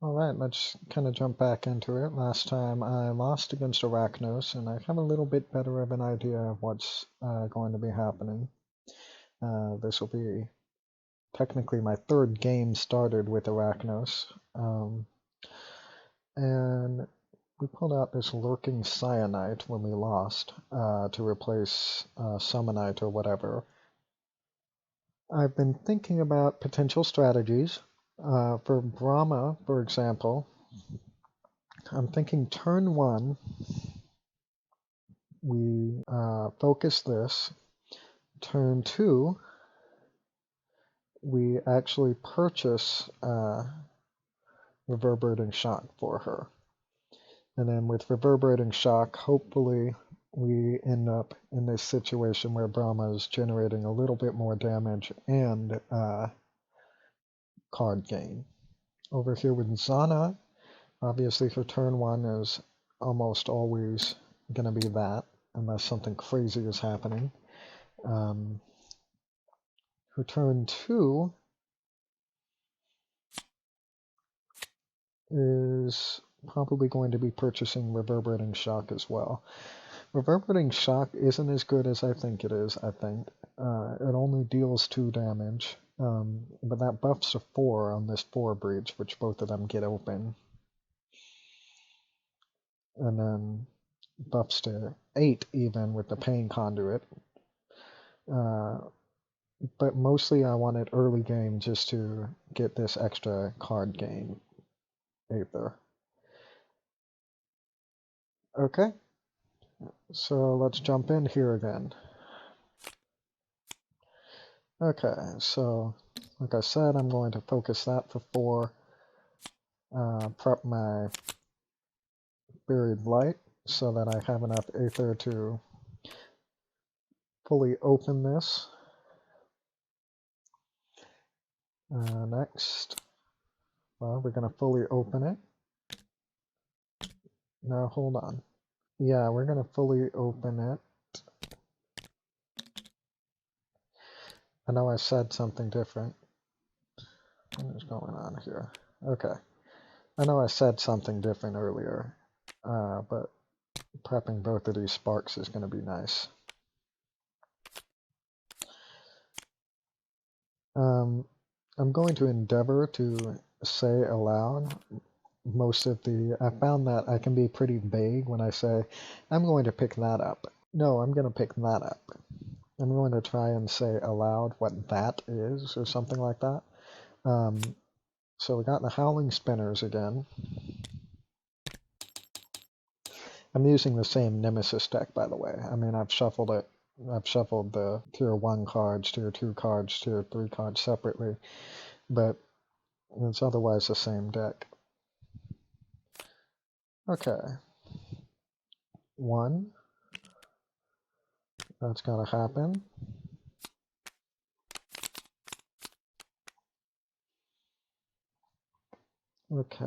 Alright, let's kind of jump back into it. Last time I lost against Arachnos, and I have a little bit better of an idea of what's going to be happening. This will be technically my third game started with Arachnos. And we pulled out this Lurking Cyanite when we lost to replace Summonite or whatever. I've been thinking about potential strategies. For Brahma, for example, I'm thinking turn 1, we focus this. Turn 2, we actually purchase Reverberating Shock for her. And then with Reverberating Shock, hopefully we end up in this situation where Brahma is generating a little bit more damage and card gain. Over here with Zana, obviously her turn 1 is almost always going to be that, unless something crazy is happening. Her turn 2 is probably going to be purchasing Reverberating Shock as well. Reverberating Shock isn't as good as I think it is, I think. It only deals 2 damage, but that buffs to 4 on this 4 breach, which both of them get open. And then buffs to 8 even with the Pain Conduit. But mostly I want it early game just to get this extra card gain. Aether. Okay, so let's jump in here again. Okay, so like I said, I'm going to focus that for 4. Prep my Buried Light so that I have enough Aether to fully open this. Next, well, we're going to fully open it. Now hold on. Yeah, we're going to fully open it. I know I said something different. What is going on here? Okay. I know I said something different earlier, but prepping both of these sparks is going to be nice. I'm going to endeavor to say aloud most of the... I found that I can be pretty vague when I say, I'm going to pick that up. No, I'm going to pick that up. I'm going to try and say aloud what that is, or something like that. So we got the Howling Spinners again. I'm using the same Nemesis deck, by the way. I mean, I've shuffled it. I've shuffled the Tier 1 cards, Tier 2 cards, Tier 3 cards separately, but it's otherwise the same deck. Okay. 1. That's gotta happen. Okay,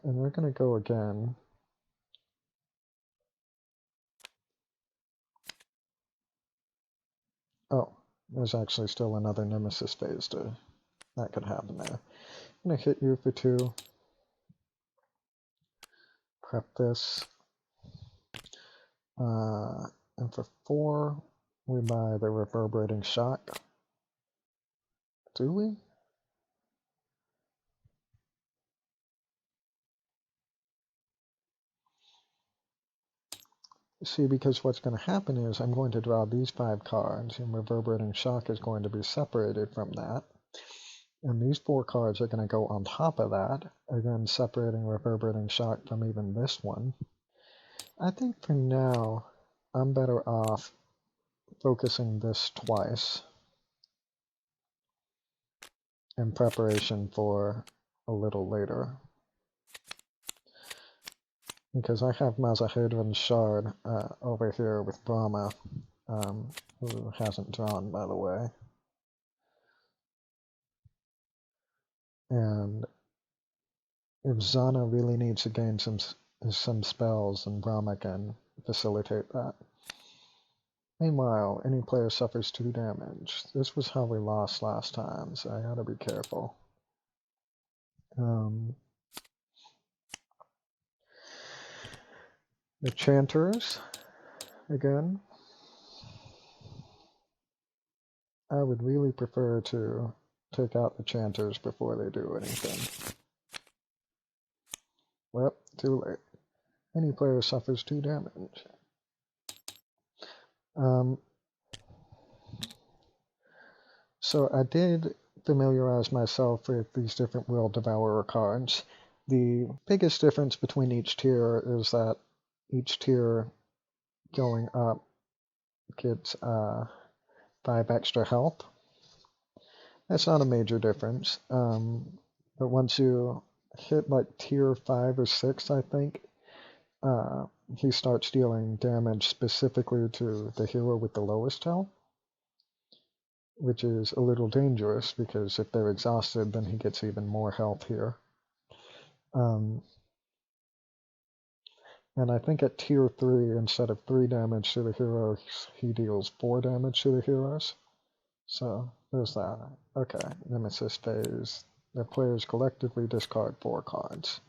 and we're gonna go again. Oh, there's actually still another Nemesis phase that could happen there. I'm gonna hit you for 2. Prep this. And for 4, we buy the Reverberating Shock. Do we? See, because what's going to happen is I'm going to draw these 5 cards, and Reverberating Shock is going to be separated from that. And these 4 cards are going to go on top of that, again separating Reverberating Shock from even this one. I think for now, I'm better off focusing this twice in preparation for a little later. Because I have Mazahedron's Shard over here with Brahma, who hasn't drawn, by the way. And if Zana really needs to gain some spells, then Brahma can facilitate that. Meanwhile, any player suffers 2 damage. This was how we lost last time, so I gotta be careful. The Chanters, again. I would really prefer to take out the Chanters before they do anything. Well, too late. Any player suffers 2 damage. So I did familiarize myself with these different Will Devourer cards. The biggest difference between each tier is that each tier going up gets 5 extra health. That's not a major difference. But once you hit like tier 5 or 6, I think, he starts dealing damage specifically to the hero with the lowest health, which is a little dangerous because if they're exhausted, then he gets even more health here. And I think at tier 3, instead of 3 damage to the heroes, he deals 4 damage to the heroes. So there's that. Okay, Nemesis phase. The players collectively discard 4 cards.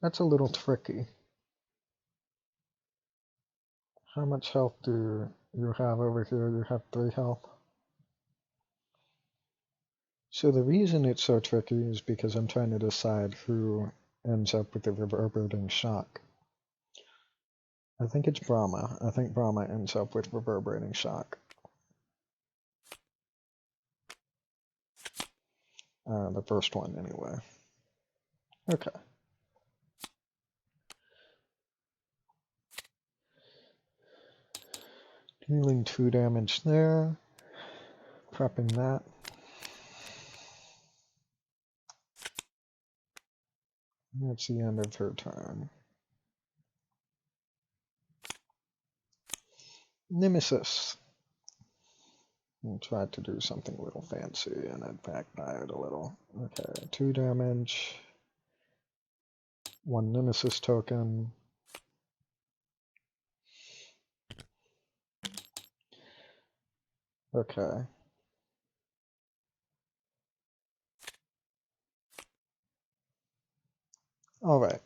That's a little tricky. How much health do you have over here? You have 3 health. So the reason it's so tricky is because I'm trying to decide who ends up with the reverberating shock. I think it's Brahma. I think Brahma ends up with reverberating shock. The first one, anyway. Okay. Dealing 2 damage there. Prepping that. That's the end of her turn. Nemesis. I tried to do something a little fancy and it backfired a little. Okay, 2 damage. 1 Nemesis token. Okay. Alright.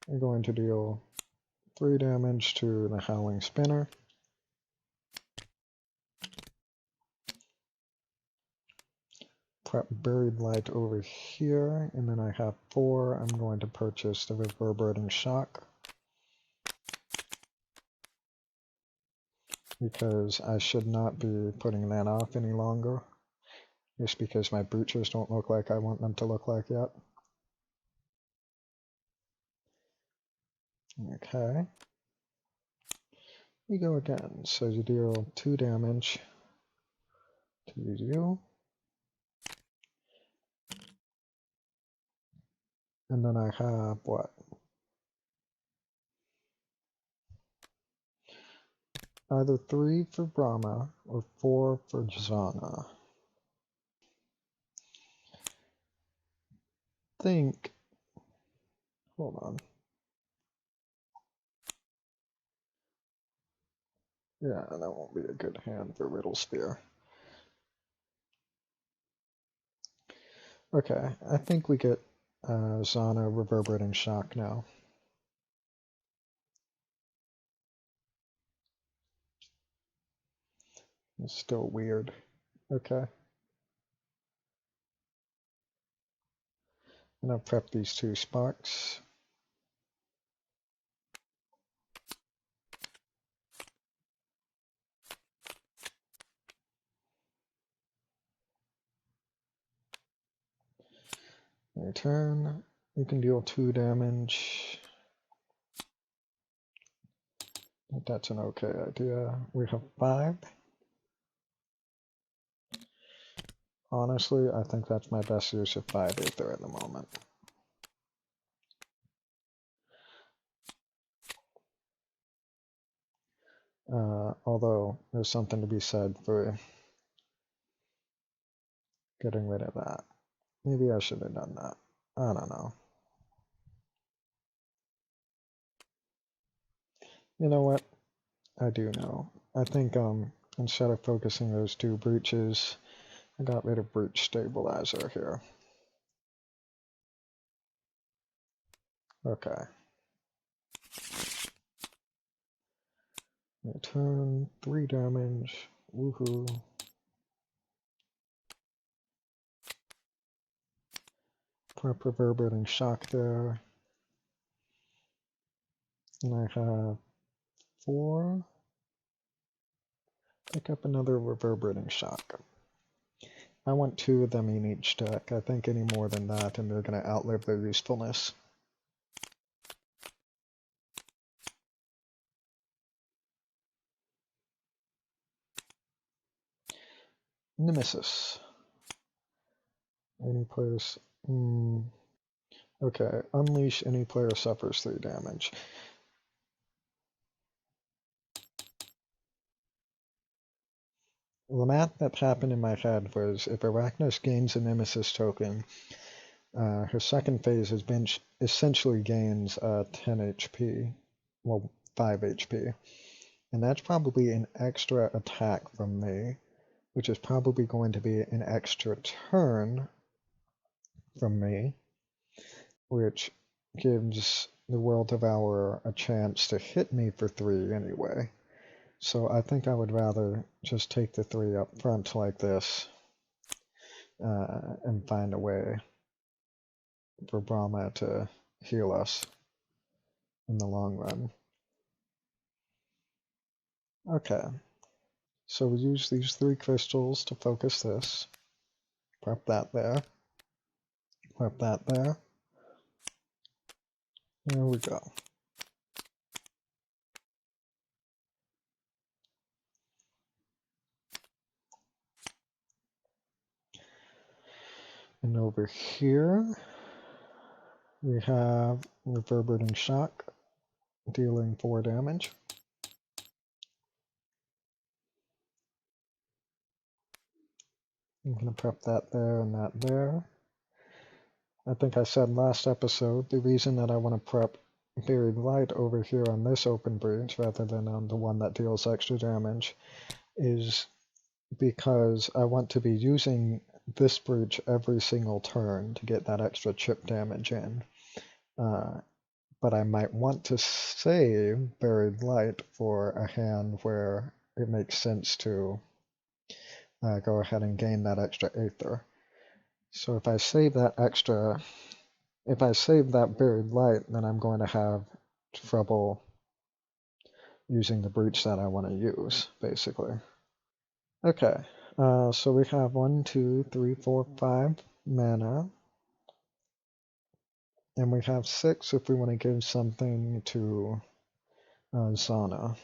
I'm going to deal 3 damage to the Howling Spinner. Prep Buried Light over here, and then I have 4. I'm going to purchase the Reverberating Shock, because I should not be putting that off any longer, just because my breaches don't look like I want them to look like yet. Okay. We go again. So you deal 2 damage to you. And then I have what? Either 3 for Brahma or 4 for Zana. Think. Hold on. Yeah, that won't be a good hand for Riddle Sphere. Okay, I think we get Zana Reverberating Shock now. It's still weird. Okay. And I'll prep these 2 sparks. Your turn. You can deal 2 damage. I think that's an okay idea. We have 5. Honestly, I think that's my best use of 5 Aether at the moment. Although, there's something to be said for getting rid of that. Maybe I should have done that. I don't know. You know what? I do know. I think instead of focusing those 2 breaches, I got rid of Breach Stabilizer here. Okay. Turn 3 damage. Woohoo. Prep reverberating shock there. And I have 4. Pick up another reverberating shock. I want 2 of them in each deck. I think any more than that and they're going to outlive their usefulness. Nemesis. Any players... Okay, unleash any player suffers 3 damage. The math that happened in my head was if Arachnos gains a Nemesis token, her second phase essentially gains 10 HP, well, 5 HP. And that's probably an extra attack from me, which is probably going to be an extra turn from me, which gives the World Devourer a chance to hit me for 3 anyway. So I think I would rather just take the 3 up front like this and find a way for Brahma to heal us in the long run. Okay, so we use these 3 crystals to focus this. Prep that there. Prep that there. There we go. And over here, we have Reverberating Shock, dealing 4 damage. I'm going to prep that there and that there. I think I said last episode, the reason that I want to prep Buried Light over here on this open breach rather than on the one that deals extra damage is because I want to be using this breach every single turn to get that extra chip damage in. But I might want to save Buried Light for a hand where it makes sense to go ahead and gain that extra Aether. So if I save that Buried Light, then I'm going to have trouble using the breach that I want to use, basically. Okay, so we have 1, 2, 3, 4, 5 mana. And we have 6 if we want to give something to Zana.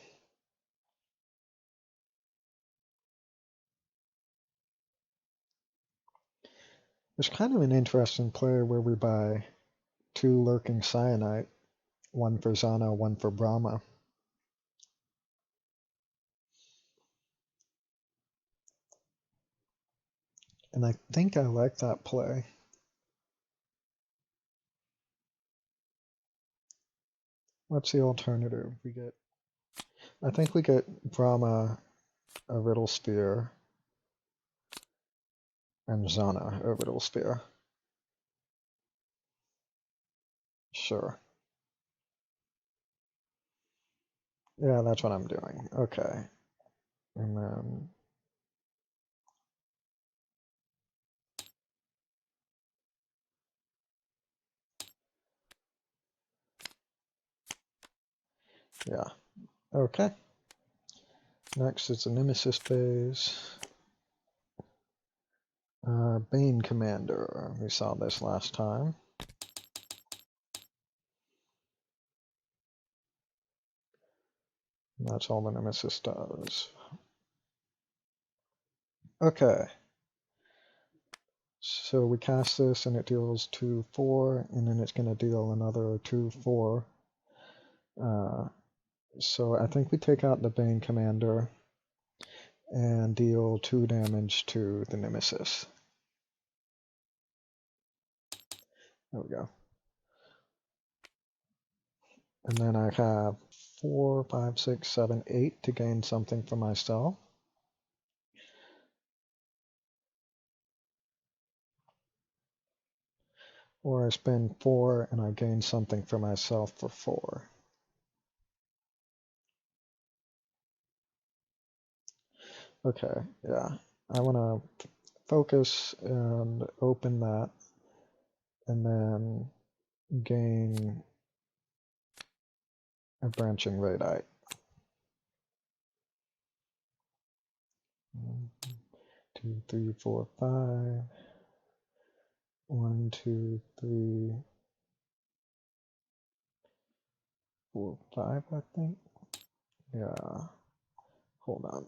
There's kind of an interesting play where we buy 2 Lurking Cyanite, 1 for Zana, 1 for Brahma. And I think I like that play. What's the alternative? I think we get Brahma a Riddle Spear and Zana a Riddle Spear. Sure. Yeah, that's what I'm doing. Okay. And then... yeah. Okay. Next is the Nemesis phase. Bane Commander. We saw this last time. That's all the Nemesis does. Okay. So we cast this and it deals 2, 4, and then it's going to deal another 2, 4. So I think we take out the Bane Commander and deal 2 damage to the Nemesis. There we go. And then I have 4, 5, 6, 7, 8 to gain something for myself. Or I spend 4 and I gain something for myself for 4. Okay, yeah. I want to focus and open that and then gain a branching radite. 1, 2, 3, 4, 5. 1, 2, 3, 4, 5, I think. Yeah. Hold on.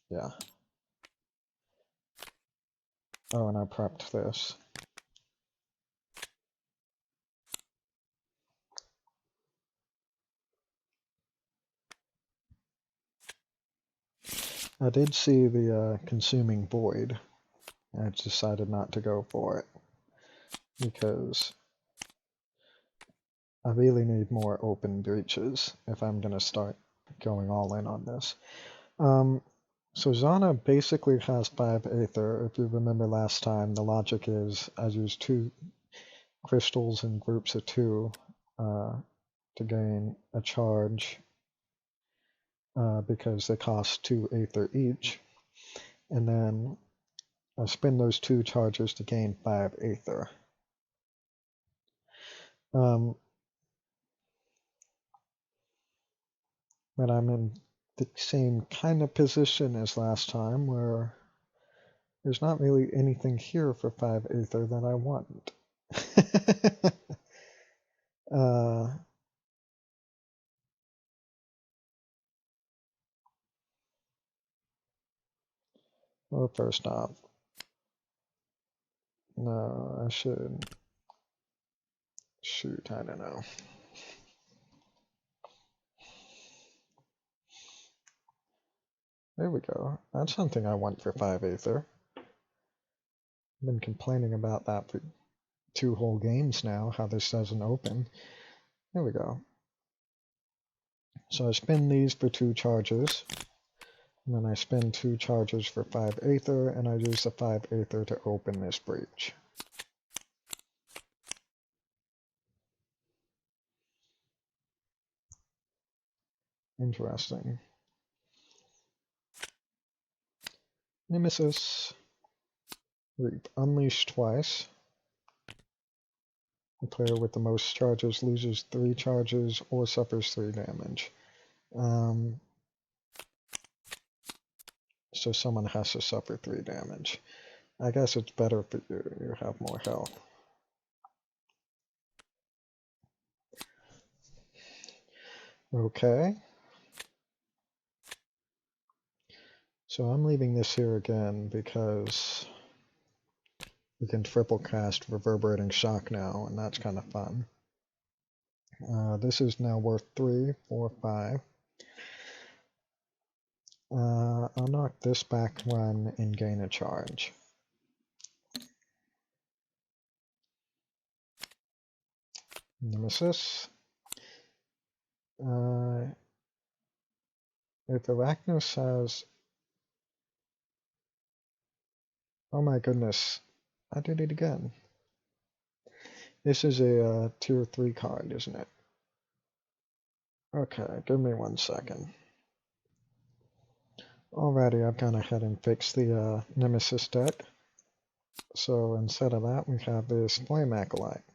Yeah. Oh, and I prepped this. I did see the consuming void. I decided not to go for it because I really need more open breaches if I'm going to start going all in on this. So Zana basically has 5 Aether. If you remember last time, the logic is I use 2 crystals in groups of 2 to gain a charge because they cost 2 Aether each. And then I spend those 2 charges to gain 5 Aether. But I'm in the same kind of position as last time where there's not really anything here for 5 Aether that I want. Well, first off, no, I should. Shoot, I don't know. There we go. That's something I want for 5 Aether. I've been complaining about that for 2 whole games now, how this doesn't open. There we go. So I spend these for 2 charges, and then I spend 2 charges for 5 Aether, and I use the 5 Aether to open this breach. Interesting. Nemesis. Reap. Unleash twice. The player with the most charges loses 3 charges or suffers 3 damage. So someone has to suffer 3 damage. I guess it's better for you. You have more health. Okay. So I'm leaving this here again because we can triple cast Reverberating Shock now, and that's kind of fun. This is now worth 3, 4, 5. I'll knock this back 1 and gain a charge. Nemesis. If Arachnos has... Oh my goodness. I did it again. This is a tier 3 card, isn't it? Okay, give me 1 second. Alrighty, I've gone ahead and fixed the Nemesis deck. So instead of that, we have this Flame Acolyte.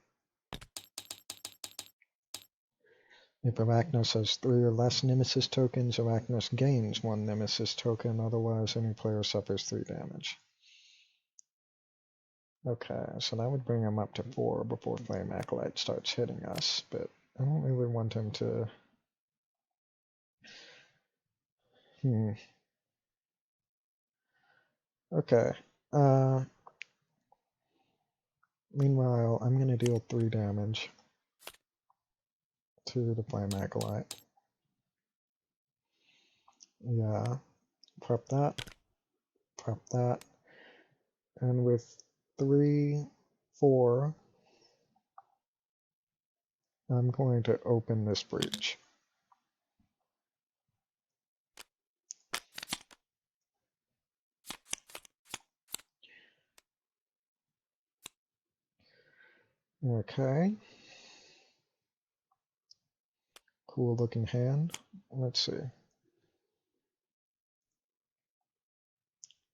If Arachnos has 3 or less Nemesis tokens, Arachnos gains 1 Nemesis token, otherwise any player suffers 3 damage. Okay, so that would bring him up to 4 before Flame Acolyte starts hitting us, but I don't really want him to... Okay. Meanwhile, I'm going to deal 3 damage to the Flame Acolyte. Yeah. Prep that. Prep that. And with 3, 4, I'm going to open this breach. Okay. Cool looking hand. Let's see.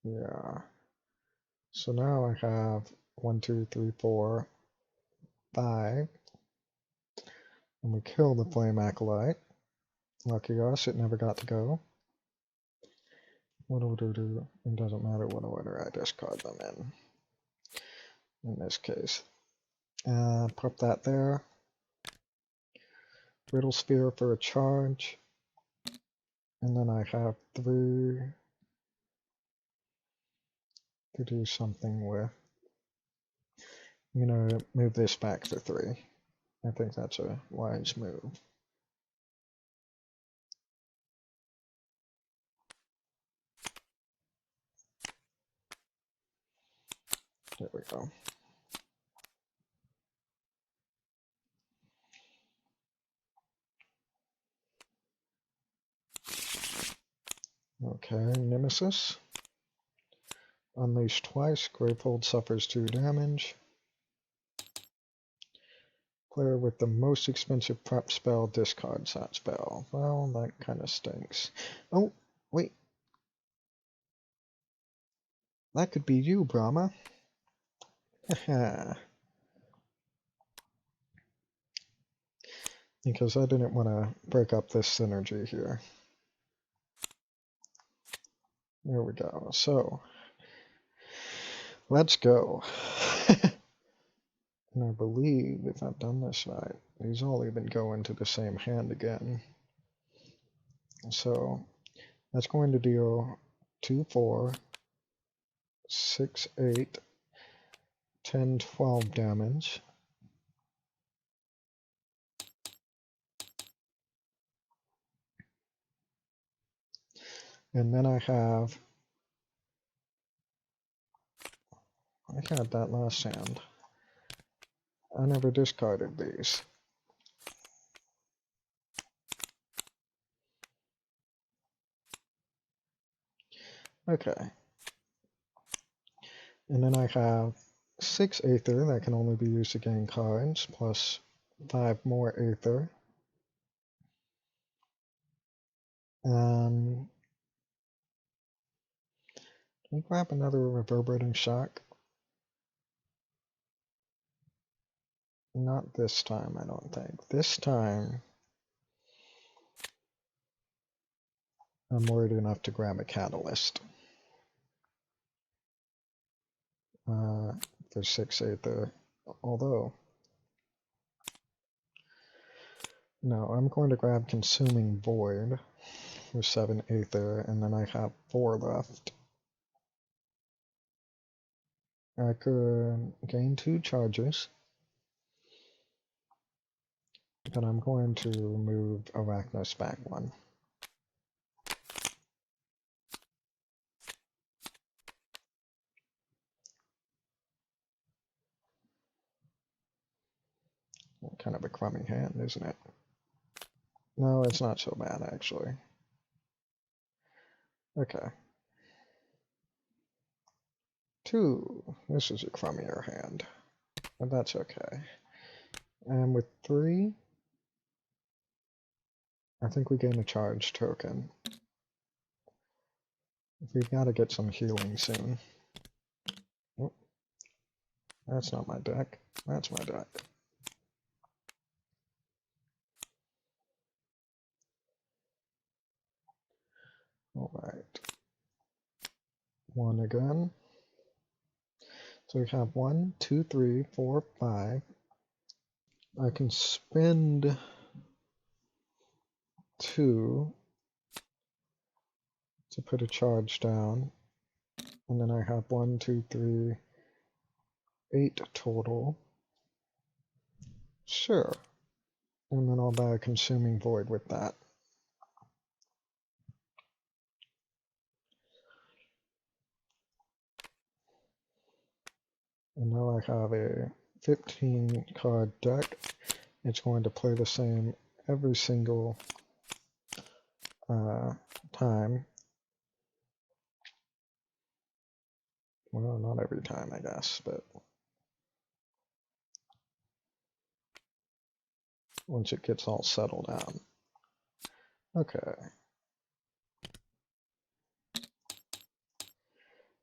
Yeah. So now I have 1, 2, 3, 4, 5. And we kill the Flame Acolyte. Lucky us, it never got to go. What do we do? It doesn't matter what order I discard them in this case. Put that there. Riddle Sphere for a charge. And then I have 3 to do something with. I'm going to move this back to 3. I think that's a wise move. There we go. Okay, Nemesis. Unleash twice, Gravehold suffers 2 damage. Player with the most expensive prep spell discards that spell. Well, that kind of stinks. Oh, wait. That could be you, Brahma. Because I didn't want to break up this synergy here. There we go. So, let's go. And I believe, if I've done this right, these all even go into the same hand again. So, that's going to deal 2, 4, 6, 8, 10, 12 damage. And then I had that last hand. I never discarded these. Okay. And then I have 6 Aether that can only be used to gain cards, plus 5 more Aether. Can we grab another Reverberating Shock? Not this time, I don't think. This time, I'm worried enough to grab a Catalyst. For 6 Aether. Although, no, I'm going to grab Consuming Void for 7 Aether, and then I have 4 left. I could gain 2 charges, but I'm going to move Arachnos back 1. Kind of a crummy hand, isn't it? No, it's not so bad, actually. Okay. 2. This is a crummier hand, but that's okay. And with 3, I think we gain a charge token. We've got to get some healing soon. Oh, that's not my deck. That's my deck. Alright. 1 again. So we have 1, 2, 3, 4, 5. I can spend 2 to put a charge down. And then I have 1, 2, 3, 8 total. Sure. And then I'll buy a Consuming Void with that. And now I have a 15 card deck. It's going to play the same every single time. Well, not every time, I guess, but once it gets all settled down. Okay.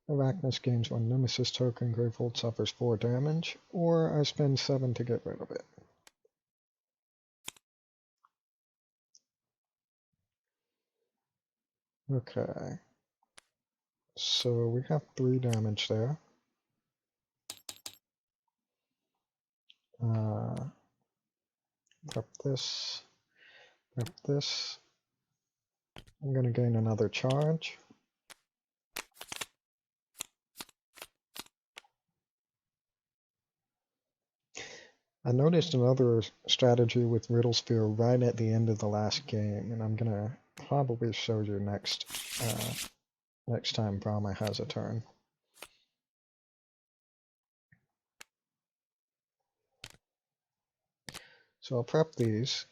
Arachnos gains 1 Nemesis token, Gravehold suffers 4 damage, or I spend 7 to get rid of it. Okay. So we have 3 damage there. Prep this. Prep this. I'm going to gain another charge. I noticed another strategy with Riddle Sphere right at the end of the last game, and I'm going to probably show you next time Brahma has a turn. So I'll prep these.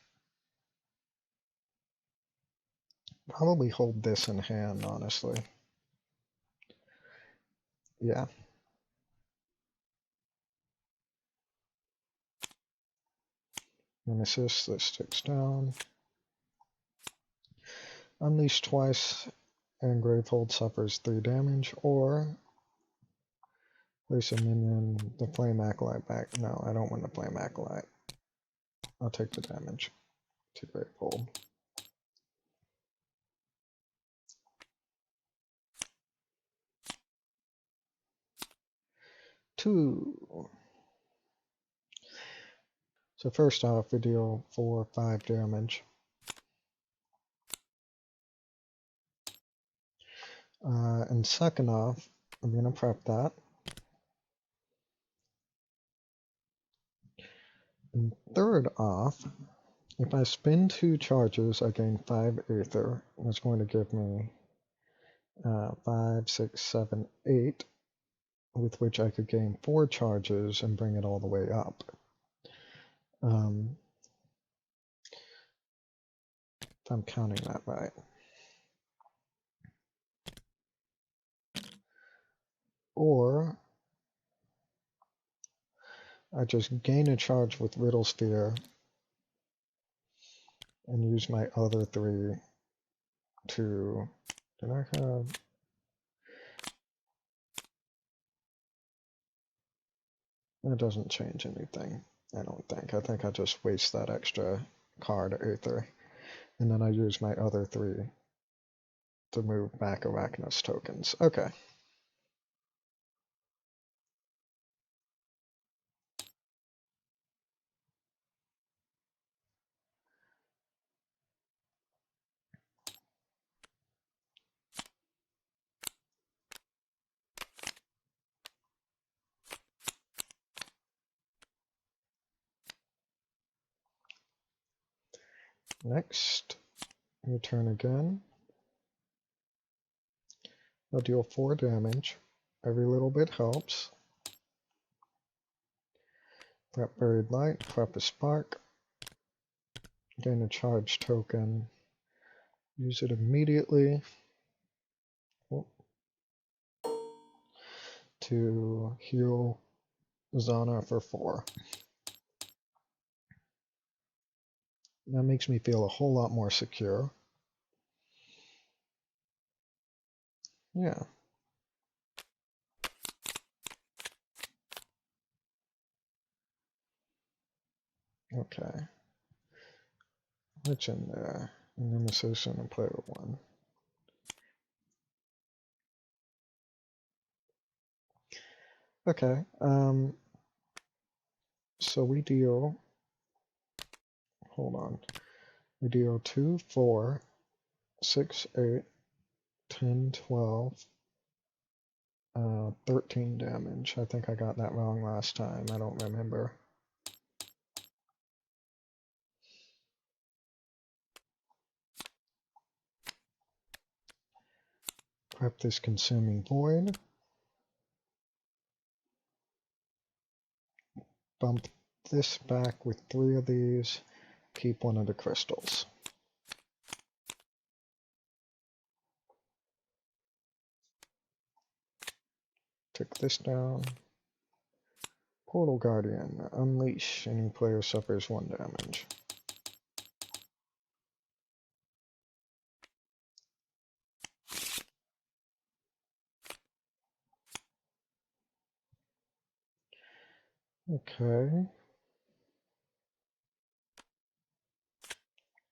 Probably hold this in hand, honestly. Yeah. Nemesis, this ticks down. Unleash twice, and Gravehold suffers 3 damage, or place a minion, the Flame Acolyte back. No, I don't want the Flame Acolyte. I'll take the damage to Gravehold. 2. So first off, we deal 4 or 5 damage. And second off, I'm going to prep that. And third off, if I spend 2 charges, I gain 5 Aether. That's going to give me 5, 6, 7, 8, with which I could gain 4 charges and bring it all the way up. If I'm counting that right. Or I just gain a charge with Riddle Sphere and use my other 3 to... Did I have... That doesn't change anything, I don't think. I think I just waste that extra card Aether. And then I use my other 3 to move back Arachnos tokens. Okay. Next, return again. I'll deal 4 damage. Every little bit helps. Prep Buried Light, prep a Spark. Gain a charge token. Use it immediately to heal Zana for 4. That makes me feel a whole lot more secure. Yeah. Okay. What's in there? A Nemesis and a player 1. Okay. So we deal... Hold on. We deal 2, 4, 6, 8, 10, 12, 13 damage. I think I got that wrong last time. I don't remember. Prep this Consuming Void. Bump this back with 3 of these. Keep 1 of the crystals. Take this down. Portal Guardian. Unleash. Any player suffers 1 damage. Okay.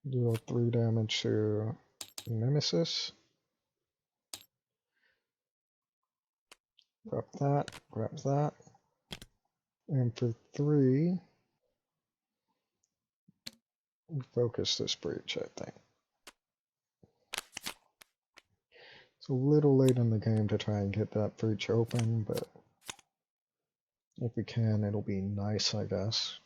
Deal 3 damage to Nemesis. Grab that, grab that. And for 3, focus this breach, I think. It's a little late in the game to try and get that breach open, but if we can, it'll be nice, I guess.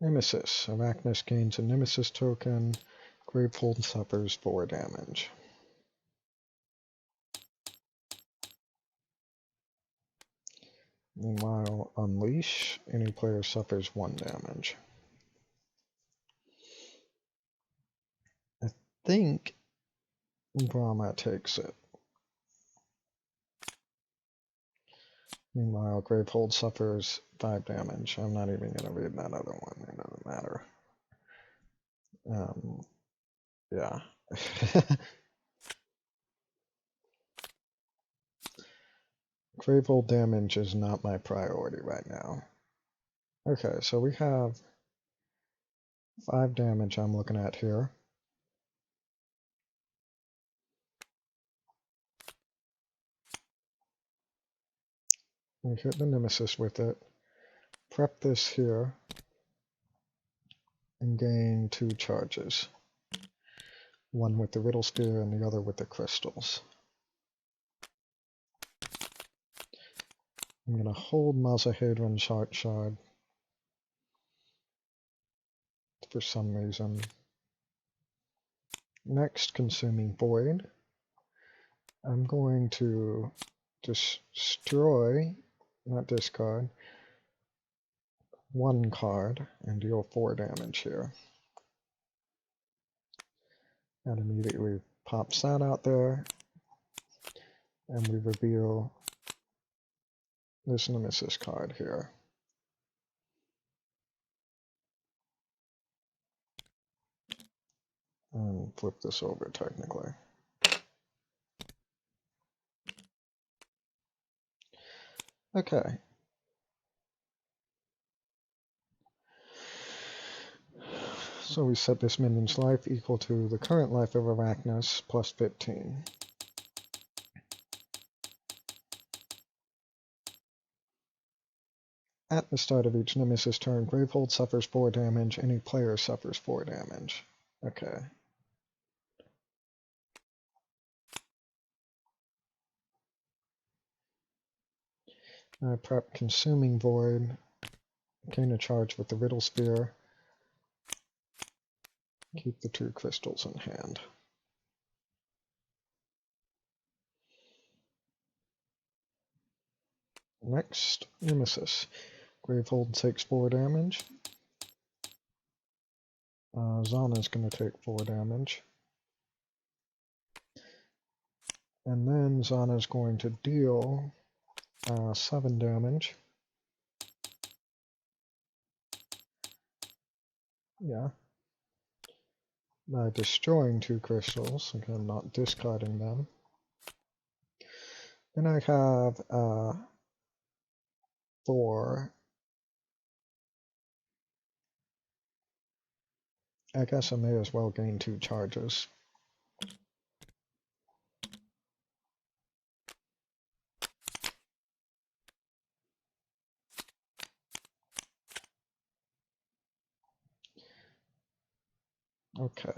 Nemesis. Arachnos gains a Nemesis token. Gravehold suffers 4 damage. Meanwhile, Unleash. Any player suffers 1 damage. I think Brahma takes it. Meanwhile, Gravehold suffers 5 damage. I'm not even going to read that other one. It doesn't matter. Yeah. Gravehold damage is not my priority right now. Okay, so we have 5 damage I'm looking at here. We hit the Nemesis with it. Prep this here. And gain 2 charges. One with the Riddle Spear and the other with the crystals. I'm going to hold Mazahedron Shard for some reason. Next, Consuming Void. I'm going to destroy, not discard, 1 card and deal 4 damage here. That immediately pops that out there, and we reveal this Nemesis card here. And flip this over technically. Okay. So we set this minion's life equal to the current life of Arachnos plus 15. At the start of each Nemesis turn, Gravehold suffers 4 damage, any player suffers 4 damage. Okay. I prep Consuming Void, gain a charge with the Riddle Spear, keep the 2 crystals in hand. Next, Nemesis. Gravehold takes 4 damage. Zana's going to take 4 damage. And then Zana's going to deal 7 damage. Yeah. By destroying 2 crystals, again, not discarding them. Then I have 4. I guess I may as well gain 2 charges. Okay.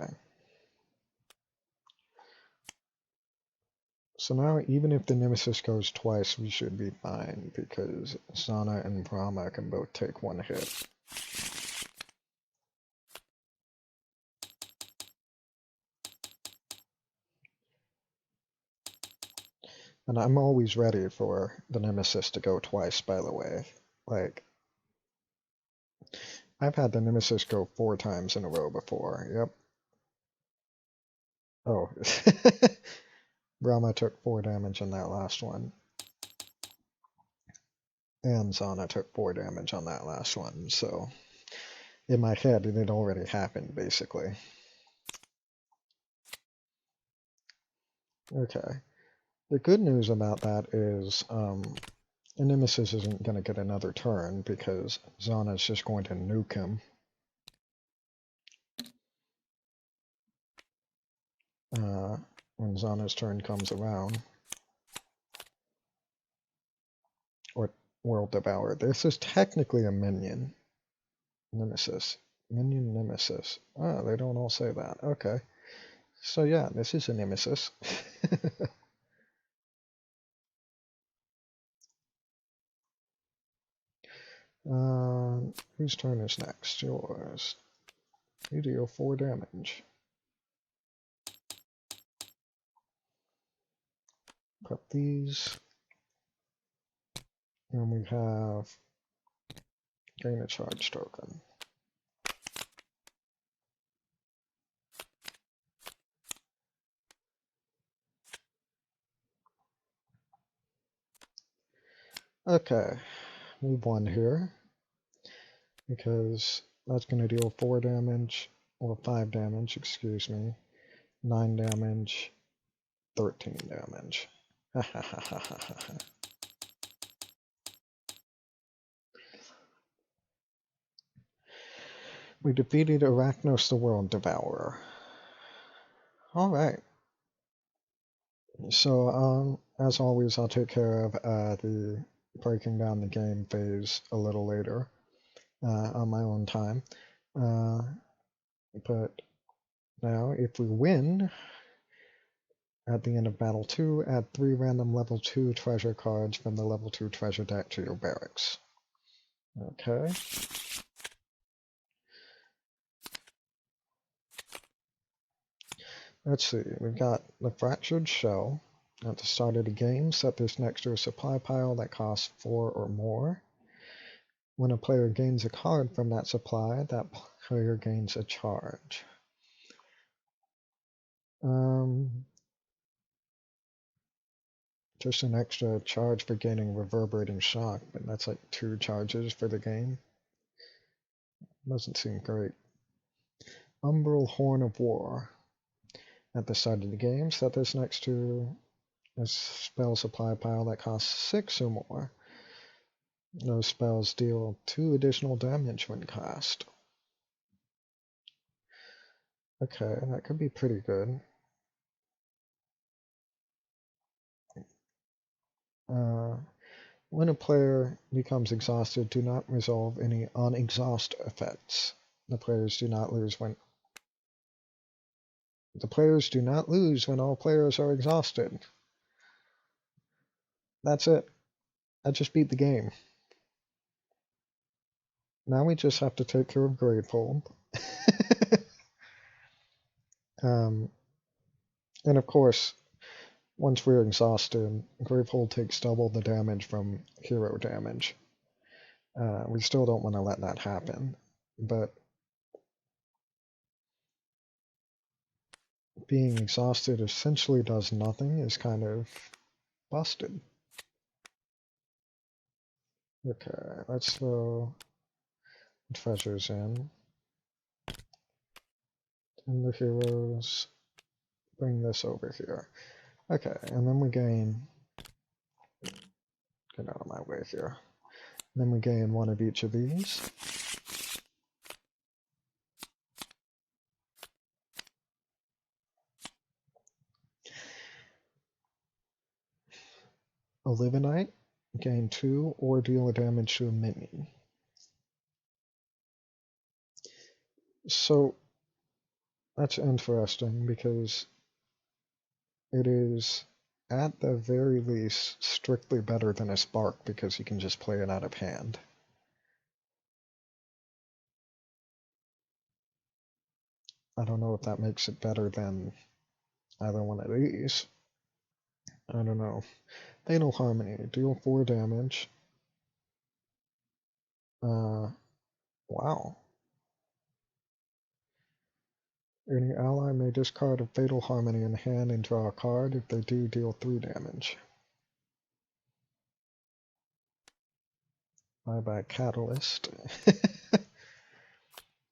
So now even if the Nemesis goes twice, we should be fine, because Zana and Brahma can both take 1 hit. And I'm always ready for the Nemesis to go twice, by the way. Like, I've had the Nemesis go 4 times in a row before, yep. Oh, Brahma took 4 damage on that last one. And Zana took 4 damage on that last one, so in my head it had already happened, basically. Okay. The good news about that is Nemesis isn't going to get another turn because Zana's just going to nuke him. When Zana's turn comes around. Or World Devourer. This is technically a minion. Nemesis. Minion Nemesis. Oh, they don't all say that. Okay. So yeah, this is a Nemesis. Whose turn is next? Yours. You deal 4 damage. Put these. And we have gain a charge token. Okay, move 1 here. Because that's going to deal 4 damage, or 5 damage, excuse me. 9 damage, 13 damage. We defeated Arachnos the World Devourer. Alright. So, as always, I'll take care of the breaking down the game phase a little later on my own time. But now, if we win at the end of Battle 2, add 3 random level 2 treasure cards from the level 2 treasure deck to your barracks. Okay. Let's see, we've got the Fractured Shell. At the start of the game, set this next to a supply pile that costs 4 or more. When a player gains a card from that supply, that player gains a charge. Just an extra charge for gaining Reverberating Shock, but that's like 2 charges for the game. Doesn't seem great. Umbral Horn of War. At the start of the game, set this next to a spell supply pile that costs 6 or more. Those spells deal 2 additional damage when cast. Okay, that could be pretty good. When a player becomes exhausted, do not resolve any on-exhaust effects. The players do not lose when all players are exhausted. That's it. I just beat the game. Now we just have to take care of Gravehold. And of course, once we're exhausted, Gravehold takes double the damage from hero damage. We still don't want to let that happen, but being exhausted essentially does nothing is kind of busted. Okay, let's throw treasures in. And the heroes bring this over here. Okay, and then we gain... Get out of my way here. Then we gain 1 of each of these. A Livenite, gain 2 or deal damage to a minion. So that's interesting because it is at the very least strictly better than a Spark because you can just play it out of hand. I don't know if that makes it better than either one of these. I don't know. Fatal Harmony, deal 4 damage. Wow. Any ally may discard a Fatal Harmony in hand and draw a card. If they do, deal 3 damage. Bye-bye Catalyst.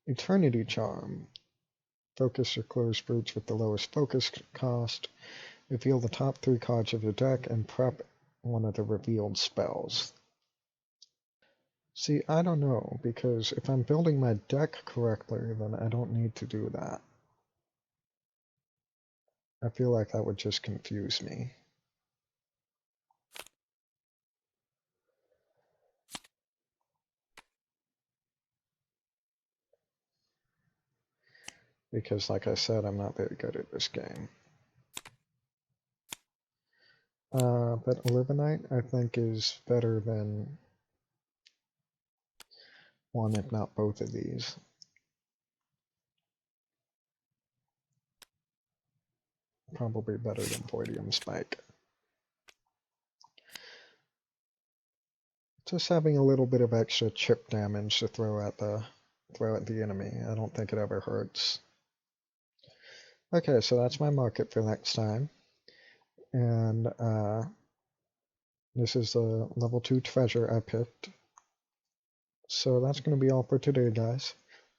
Eternity Charm. Focus your closed breach with the lowest focus cost. Reveal the top 3 cards of your deck and prep one of the revealed spells. See, I don't know, because if I'm building my deck correctly, then I don't need to do that. I feel like that would just confuse me. Because, like I said, I'm not very good at this game. But Eliminate, I think, is better than one, if not both of these. Probably better than Voidium Spike. Just having a little bit of extra chip damage to throw at the enemy. I don't think it ever hurts. Okay, so that's my market for next time. And this is the level 2 treasure I picked. So that's going to be all for today, guys.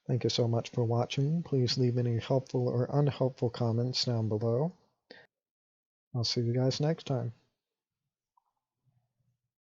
Thank you so much for watching. Please leave any helpful or unhelpful comments down below. I'll see you guys next time.